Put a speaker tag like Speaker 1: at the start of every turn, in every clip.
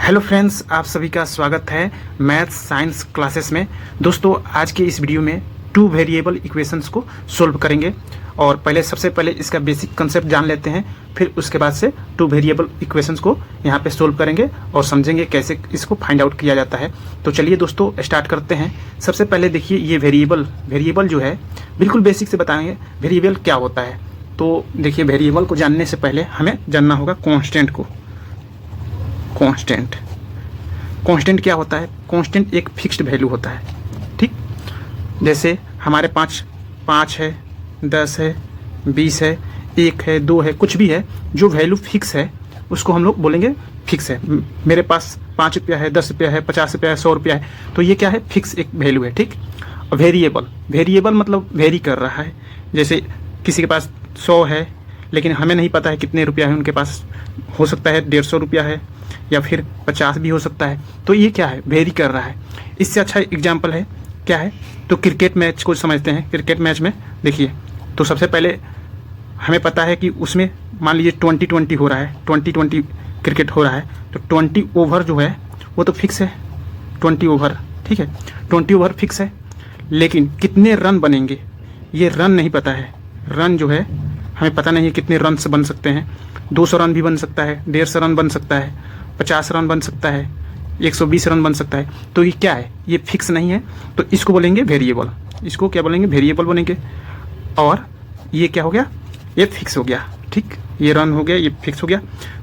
Speaker 1: Hello friends, आप सभी का स्वागत है मैथ्स साइंस क्लासेस में। दोस्तों, आज के इस वीडियो में टू वेरिएबल इक्वेशंस को सोल्व करेंगे। और सबसे पहले इसका बेसिक कंसेप्ट जान लेते हैं, फिर उसके बाद से टू वेरिएबल इक्वेशंस को यहाँ पे सोल्व करेंगे और समझेंगे कैसे इसको फाइंड आउट किया जाता है। तो चलिए दोस्तों, स्टार्ट करते हैं। सबसे पहले देखिए, ये वेरिएबल जो है बिल्कुल बेसिक से बताएंगे वेरिएबल क्या होता है। तो देखिए, वेरिएबल को जानने से पहले हमें जानना होगा कॉन्स्टेंट को। कांस्टेंट क्या होता है? कांस्टेंट एक फिक्स्ड वैल्यू होता है, ठीक। जैसे हमारे पाँच है, 10 है, 20 है, 1 है, 2 है, कुछ भी है, जो वैल्यू फिक्स है उसको हम लोग बोलेंगे फिक्स है। मेरे पास 5 रुपया है, 10 रुपया है, 50 रुपया है, 100 रुपया है, तो ये क्या है? फिक्स एक वैल्यू है, ठीक। वेरिएबल मतलब वेरी कर रहा है। जैसे किसी के पास 100 है, लेकिन हमें नहीं पता है कितने रुपया है उनके पास। हो सकता है 150 रुपया है या फिर 50 भी हो सकता है। तो ये क्या है? वेरी कर रहा है। इससे अच्छा एग्जाम्पल है क्या है? तो क्रिकेट मैच को समझते हैं। क्रिकेट मैच में देखिए, तो सबसे पहले हमें पता है कि उसमें मान लीजिए 20-20 हो रहा है, 20-20 क्रिकेट हो रहा है, तो 20 ओवर जो है वो तो फिक्स है, 20 ओवर, ठीक है, 20 ओवर फिक्स है। लेकिन कितने रन बनेंगे ये रन नहीं पता है। रन जो है हमें पता नहीं है कितने रन से बन सकते हैं। 200 रन भी बन सकता है, 150 रन बन सकता है, 50 रन बन सकता है, 120 रन बन सकता है। तो ये क्या है? ये फिक्स नहीं है, तो इसको बोलेंगे वेरिएबल। इसको क्या बोलेंगे? वेरिएबल बोलेंगे। और ये क्या हो गया? ये फिक्स हो गया, ठीक। ये रन हो गया, ये फिक्स हो गया।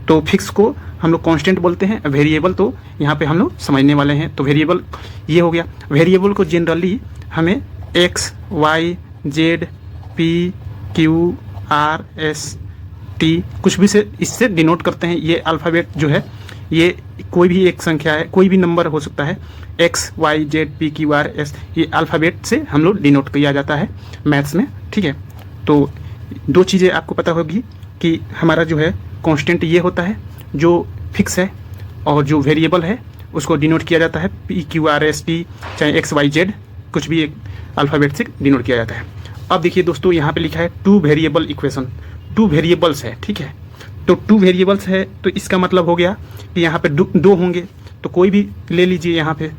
Speaker 1: तो फिक्स को हम लोग कांस्टेंट बोलते हैं। वेरिएबल तो यहाँ पे हम लोग समझने वाले हैं। तो वेरिएबल ये हो गया। वेरिएबल को जनरली हमें x, y, z, p, q, r, s, t कुछ भी से इससे डिनोट करते हैं। ये अल्फ़ाबेट जो है, ये कोई भी एक संख्या है, कोई भी नंबर हो सकता है। X, y, z, p, q, r, s, ये अल्फ़ाबेट से हम लोग डिनोट किया जाता है मैथ्स में, ठीक है। तो दो चीज़ें आपको पता होगी कि हमारा जो है कांस्टेंट ये होता है जो फिक्स है, और जो वेरिएबल है उसको डिनोट किया जाता है p, q, r, s, t, चाहे एक्स, वाई, जेड, कुछ भी एक अल्फ़ाबेट से डिनोट किया जाता है। अब देखिए दोस्तों, यहाँ पे लिखा है two variable equation. Two variables है, ठीक है। तो टू वेरिएबल्स है, तो इसका मतलब हो गया कि यहाँ पे दो होंगे। तो कोई भी ले लीजिए, यहाँ पे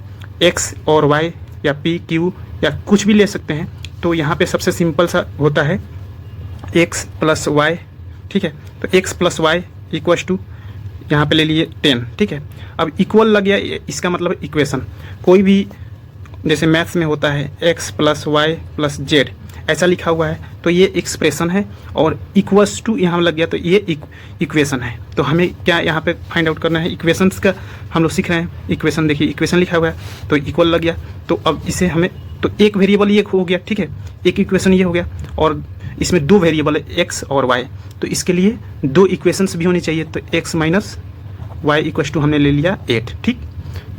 Speaker 1: एक्स और वाई या पी, क्यू या कुछ भी ले सकते हैं। तो यहाँ पे सबसे सिंपल सा होता है एक्स प्लस वाई, ठीक है। तो x plus y equals to यहाँ पे ले लिए 10, ठीक है। अब इक्वल लग गया, इसका मतलब इक्वेशन। कोई भी जैसे मैथ्स में होता है x plus y plus z, ऐसा लिखा हुआ है, तो ये एक्सप्रेशन है। और इक्वल्स टू यहाँ लग गया, तो ये इक्वेशन है। तो हमें क्या यहाँ पे फाइंड आउट करना है? इक्वेशंस का हम लोग सीख रहे हैं। इक्वेशन देखिए, इक्वेशन लिखा हुआ है, तो इक्वल लग गया। तो अब इसे हमें, तो एक वेरिएबल ये हो गया, ठीक है, एक इक्वेशन ये हो गया, और इसमें दो वेरिएबल है एक्स और वाई, तो इसके लिए दो इक्वेशंस भी होनी चाहिए। तो x minus y equals to हमने ले लिया 8, ठीक।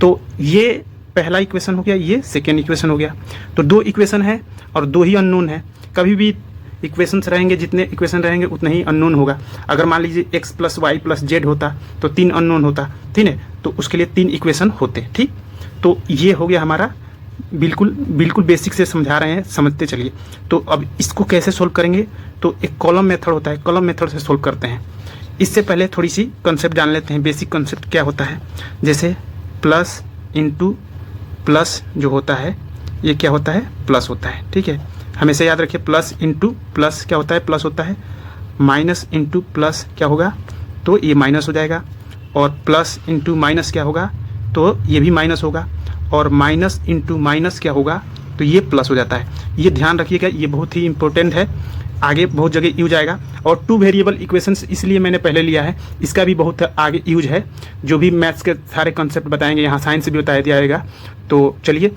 Speaker 1: तो ये पहला इक्वेशन हो गया, ये सेकेंड इक्वेशन हो गया। तो दो इक्वेशन है और दो ही अननोन है। कभी भी इक्वेशंस रहेंगे, जितने इक्वेशन रहेंगे उतना ही अननोन होगा। अगर मान लीजिए x plus y plus z होता तो 3 अननोन होता, ठीक है, तो उसके लिए 3 इक्वेशन होते, ठीक। तो ये हो गया हमारा, बिल्कुल बेसिक से समझा रहे हैं, समझते चलिए। तो अब इसको कैसे सोल्व करेंगे? तो एक कॉलम मेथड होता है, कॉलम मेथड से सोल्व करते हैं। इससे पहले थोड़ी सी कंसेप्ट जान लेते हैं। बेसिक कंसेप्ट क्या होता है? जैसे प्लस इंटू प्लस जो होता है, ये क्या होता है? प्लस होता है, ठीक है। हमेशा याद रखिए, प्लस इंटू प्लस क्या होता है? प्लस होता है। माइनस इंटू प्लस क्या होगा? तो ये माइनस हो जाएगा। और प्लस इंटू माइनस क्या होगा? तो ये भी माइनस होगा। और माइनस इंटू माइनस क्या होगा? तो ये प्लस हो जाता है। ये ध्यान रखिएगा, ये बहुत ही इंपॉर्टेंट है, आगे बहुत जगह यूज आएगा। और टू वेरिएबल इक्वेशंस इसलिए मैंने पहले लिया है, इसका भी बहुत आगे यूज है। जो भी मैथ्स के सारे कंसेप्ट बताएंगे यहाँ, साइंस से भी बताया दिया जाएगा। तो चलिए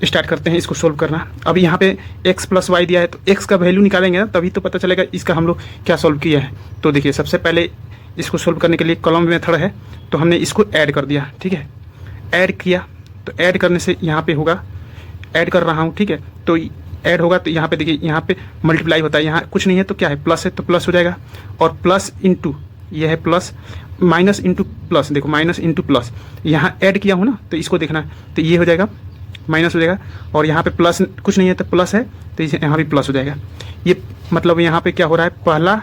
Speaker 1: स्टार्ट करते हैं इसको सोल्व करना। अब यहाँ पे x प्लस वाई दिया है, तो x का वैल्यू निकालेंगे ना, तभी तो पता चलेगा इसका हम लोग क्या सोल्व किया है। तो देखिए, सबसे पहले इसको सोल्व करने के लिए कॉलम मेथड है, तो हमने इसको ऐड कर दिया, ठीक है। ऐड किया, तो ऐड करने से यहाँ पे होगा, ऐड कर रहा हूँ, ठीक है। तो ऐड होगा, तो यहाँ पे देखिए, यहाँ पे मल्टीप्लाई होता है, यहाँ कुछ नहीं है तो क्या है? प्लस है, तो प्लस हो जाएगा। और प्लस इंटू यह है प्लस, माइनस इंटू प्लस, देखो माइनस इंटू प्लस, यहाँ ऐड किया हूँ ना, तो इसको देखना है, तो ये हो जाएगा माइनस हो जाएगा। और यहाँ पे प्लस कुछ नहीं है तो प्लस है, तो यहाँ भी प्लस हो जाएगा। ये मतलब यहाँ पे क्या हो रहा है? पहला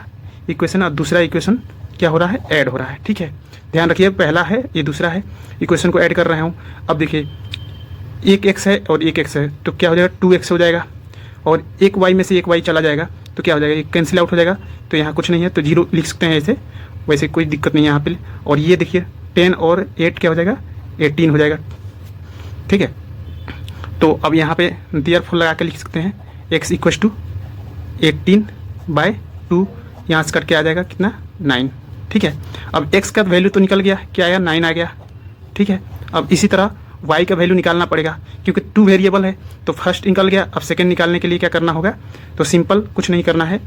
Speaker 1: इक्वेशन और दूसरा इक्वेशन क्या हो रहा है? ऐड हो रहा है, ठीक है। ध्यान रखिए, पहला है ये दूसरा है, इक्वेशन को ऐड कर रहा हूँ। अब देखिए एक x है और एक x है तो क्या हो जाएगा 2x हो जाएगा, और एक y में से एक y चला जाएगा तो क्या हो जाएगा, ये कैंसिल आउट हो जाएगा, तो यहाँ कुछ नहीं है तो 0 लिख सकते हैं ऐसे, वैसे कोई दिक्कत नहीं है यहाँ पे। और ये देखिए 10 और 8 क्या हो जाएगा 18 हो जाएगा, ठीक है। तो अब यहाँ पे देयरफॉर लगा के लिख सकते हैं x इक्वल टू 18/2, यहाँ से कट के आ जाएगा कितना 9, ठीक है। अब x का वैल्यू तो निकल गया, क्या आया 9 आ गया, ठीक है। अब इसी तरह y का वैल्यू निकालना पड़ेगा क्योंकि 2 वेरिएबल है, तो फर्स्ट निकल गया। अब सेकंड निकालने के लिए क्या करना होगा, तो सिंपल कुछ नहीं करना है,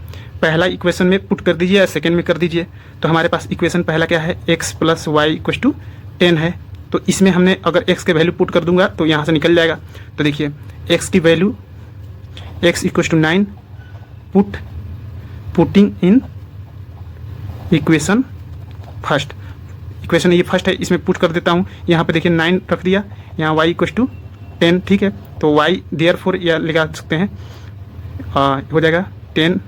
Speaker 1: पहला इक्वेशन में पुट कर दीजिए या सेकंड में कर दीजिए। तो हमारे पास इक्वेशन पहला क्या है, x + y = 10 है, तो इसमें हमने अगर x के वैल्यू पुट कर दूंगा तो यहाँ से निकल जाएगा। तो देखिए x की value x = 9, putting in equation first, equation ये फर्स्ट है, इसमें पुट कर देता हूँ। यहाँ पे देखिए 9 रख दिया, यहाँ y = 10, ठीक है। तो y देयरफॉर या लगा सकते हैं, हो जाएगा 10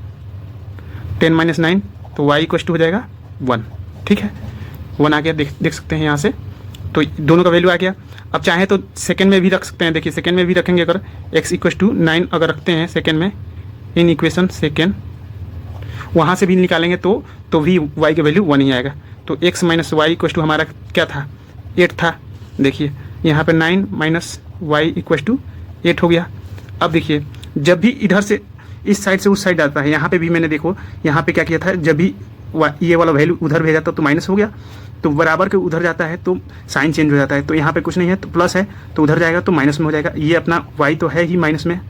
Speaker 1: - 9, तो y = हो जाएगा 1, ठीक है। 1 आ गया, देख सकते हैं यहाँ से, तो दोनों का वैल्यू आ गया। अब चाहे तो सेकंड में भी रख सकते हैं, देखिए सेकंड में भी रखेंगे, अगर x = 9 अगर रखते हैं सेकंड में इन इक्वेशन सेकंड, वहाँ से भी निकालेंगे तो भी y का वैल्यू 1 ही आएगा। तो x - y = हमारा क्या था 8 था, देखिए यहाँ पे 9 - y = 8 हो गया। अब देखिए जब भी इधर से इस साइड से उस साइड आता है, यहाँ पे भी मैंने देखो यहाँ पे क्या किया था, जब भी ये वाला वैल्यू उधर भेजा था तो माइनस हो गया, तो बराबर के उधर जाता है तो साइन चेंज हो जाता है। तो यहाँ पे कुछ नहीं है तो प्लस है, तो उधर जाएगा तो माइनस में हो जाएगा। ये अपना y तो है ही माइनस में,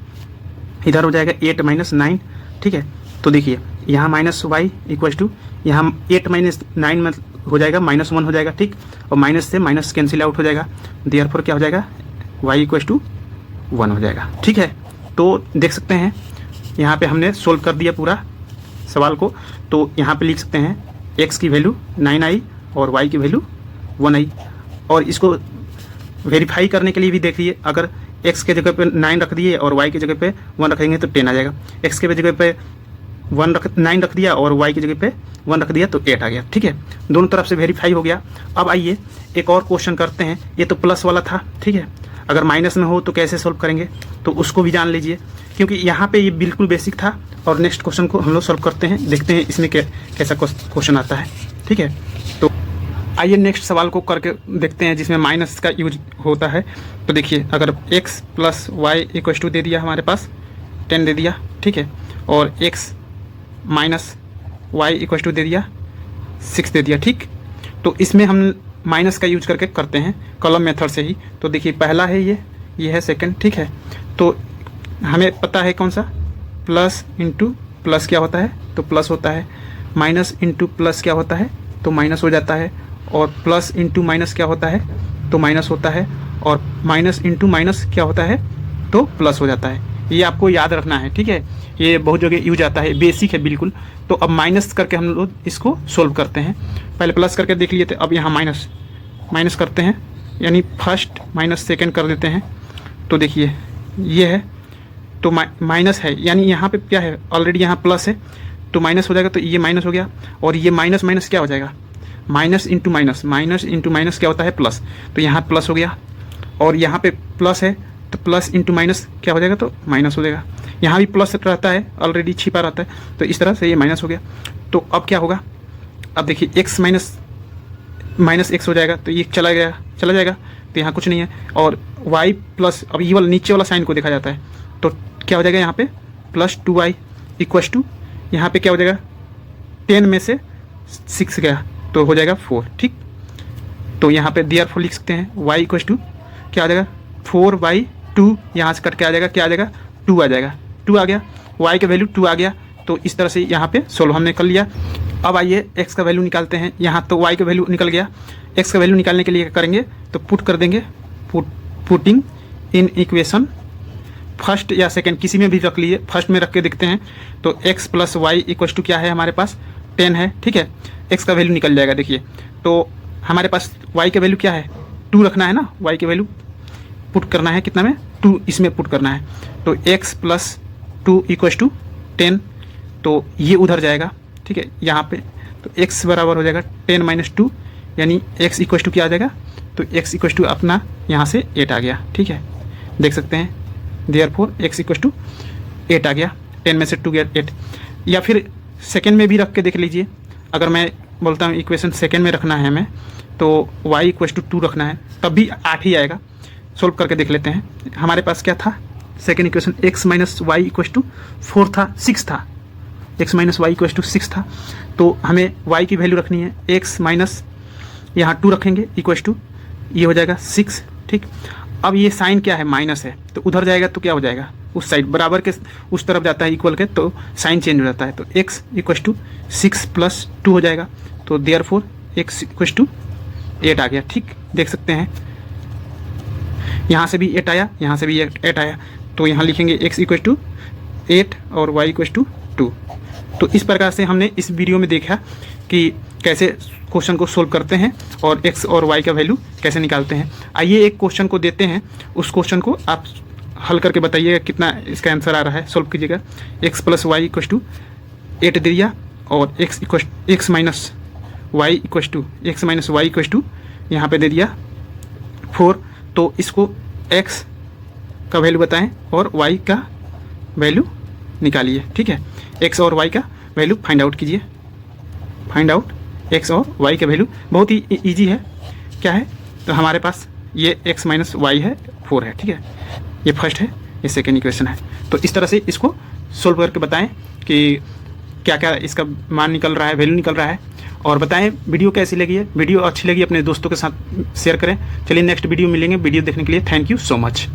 Speaker 1: इधर हो जाएगा 8 - 9, ठीक है। तो देखिए यहाँ -y = यहाँ 8 - 9 में हो जाएगा -1 हो जाएगा, ठीक। और माइनस से माइनस कैंसिल आउट हो जाएगा, देयरफॉर क्या हो जाएगा y = 1 हो जाएगा, ठीक है। तो देख सकते हैं यहाँ पे हमने सोल्व कर दिया पूरा सवाल को। तो यहाँ पे लिख सकते हैं x की वैल्यू 9 आई और y की वैल्यू 1 आई। और इसको वेरीफाई करने के लिए भी देखिए, अगर x के जगह पे 9 रख दिए और y की जगह पे 1 रखेंगे तो 10 आ जाएगा। x के जगह पे 9 रख दिया और y की जगह पे 1 रख दिया तो 8 आ गया, ठीक है। दोनों तरफ से वेरीफाई हो गया। अब आइए एक और क्वेश्चन करते हैं, ये तो प्लस वाला था, ठीक है। अगर माइनस में हो तो कैसे सोल्व करेंगे तो उसको भी जान लीजिए, क्योंकि यहाँ पे ये बिल्कुल बेसिक था। और नेक्स्ट क्वेश्चन को हम लोग सॉल्व करते हैं, देखते हैं इसमें कैसा क्वेश्चन आता है, ठीक है। तो आइए नेक्स्ट सवाल को करके देखते हैं जिसमें माइनस का यूज होता है। तो देखिए अगर x + y = दे दिया हमारे पास 10 दे दिया, ठीक है, और x - y = दे दिया 6 दे दिया, ठीक। तो इसमें हम माइनस का यूज करके करते हैं कॉलम मेथड से ही। तो देखिए पहला है ये है सेकंड, ठीक है। तो हमें पता है कौन सा, प्लस इंटू प्लस क्या होता है तो प्लस होता है, माइनस इंटू प्लस क्या होता है तो माइनस हो जाता है, और प्लस इंटू माइनस क्या होता है तो माइनस होता है, और माइनस इंटू माइनस क्या होता है तो प्लस हो जाता है। ये आपको याद रखना है, ठीक है। ये बहुत जगह यूज आता है, बेसिक है बिल्कुल। तो अब माइनस करके हम लोग इसको सोल्व करते हैं। पहले प्लस करके देख लिए थे, अब यहाँ माइनस करते हैं, यानी फर्स्ट माइनस सेकंड कर देते हैं। तो देखिए ये है तो माइनस है, यानी यहाँ पे क्या है ऑलरेडी यहाँ प्लस है तो माइनस हो जाएगा, तो ये माइनस हो गया। और ये माइनस माइनस क्या हो जाएगा, माइनस इंटू माइनस क्या होता है प्लस, तो यहाँ प्लस हो गया। और यहाँ पे प्लस है तो प्लस इंटू माइनस क्या हो जाएगा तो माइनस हो जाएगा। यहाँ भी प्लस रहता है, ऑलरेडी छिपा रहता है, तो इस तरह से ये माइनस हो गया। तो अब क्या होगा, अब देखिए x माइनस x हो जाएगा, तो ये चला जाएगा, तो यहाँ कुछ नहीं है। और y प्लस, अब ये वाला नीचे वाला साइन को देखा जाता है, तो क्या हो जाएगा यहाँ पे +2y = यहाँ पे क्या हो जाएगा 10 में से 6 गया तो हो जाएगा 4, ठीक। तो यहाँ पे देयरफॉर लिख सकते हैं y = क्या आ जाएगा 4/2, यहाँ से कट के आ जाएगा क्या आ जाएगा 2 आ जाएगा, 2 आ गया, y का वैल्यू 2 आ गया। तो इस तरह से यहाँ पे सोल्व हमने कर लिया। अब आइए x का वैल्यू निकालते हैं। यहाँ तो y का वैल्यू निकल गया, x का वैल्यू निकालने के लिए क्या करेंगे तो पुट कर देंगे, पुटिंग इन इक्वेशन फर्स्ट या सेकंड किसी में भी रख लिए, फर्स्ट में रख के देखते हैं। तो x + y = क्या है हमारे पास 10 है, ठीक है। x का वैल्यू निकल जाएगा, देखिए तो हमारे पास y का वैल्यू क्या है 2 रखना है ना, y का वैल्यू पुट करना है कितना में 2, इसमें पुट करना है। तो x + 2 = 10, तो ये उधर जाएगा, ठीक है। यहाँ पे तो x बराबर हो जाएगा 10 - 2 यानी x इक्वल टू क्या आ जाएगा, तो x इक्वल टू अपना यहाँ से 8 आ गया। ठीक है, देख सकते हैं, देयरफॉर x इक्वल टू 8 आ गया, 10 में से 2 गया 8। या फिर सेकेंड में भी रख के देख लीजिए, अगर मैं बोलता हूँ इक्वेशन सेकेंड में रखना है हमें, तो y इक्वल टू 2 रखना है, तब भी 8 ही आएगा। सोल्व करके देख लेते हैं। हमारे पास क्या था second equation, x minus y equal to 4 था, 6 था, x minus y equal to 6 था। तो हमें y की वैल्यू रखनी है, x माइनस यहाँ 2 रखेंगे इक्वल टू, ये हो जाएगा 6। ठीक, अब ये साइन क्या है, माइनस है, तो उधर जाएगा तो क्या हो जाएगा, उस साइड बराबर के उस तरफ जाता है इक्वल के, तो साइन चेंज हो जाता है। तो x इक्वल टू 6 प्लस 2 हो जाएगा, तो देयरफॉर x इक्वल टू 8 आ गया। ठीक, देख सकते हैं, यहाँ से भी 8 आया, यहाँ से भी 8 आया, तो यहाँ लिखेंगे x इक्वल टू 8 और y इक्वल टू 2। तो इस प्रकार से हमने इस वीडियो में देखा कि कैसे क्वेश्चन को सोल्व करते हैं और x और y का वैल्यू कैसे निकालते हैं। आइए एक क्वेश्चन को देते हैं, उस क्वेश्चन को आप हल करके बताइएगा कितना इसका आंसर आ रहा है। सोल्व कीजिएगा। x plus y equal to 8 दे दिया और x minus y equal to यहाँ पे दे दिया 4। तो इसको x का वैल्यू बताएं और y का वैल्यू निकालिए। ठीक है, x और y का वैल्यू फाइंड आउट कीजिए। फाइंड आउट x और y का वैल्यू बहुत ही इजी है। क्या है, तो हमारे पास ये x माइनस वाई है, 4 है। ठीक है, ये फर्स्ट है, ये सेकेंड इक्वेशन है। तो इस तरह से इसको सोल्व करके बताएं कि क्या क्या इसका मान निकल रहा है, वैल्यू निकल रहा है, और बताएं वीडियो कैसी लगी है। वीडियो अच्छी लगी अपने दोस्तों के साथ शेयर करें। चलिए नेक्स्ट वीडियो मिलेंगे। वीडियो देखने के लिए थैंक यू सो मच।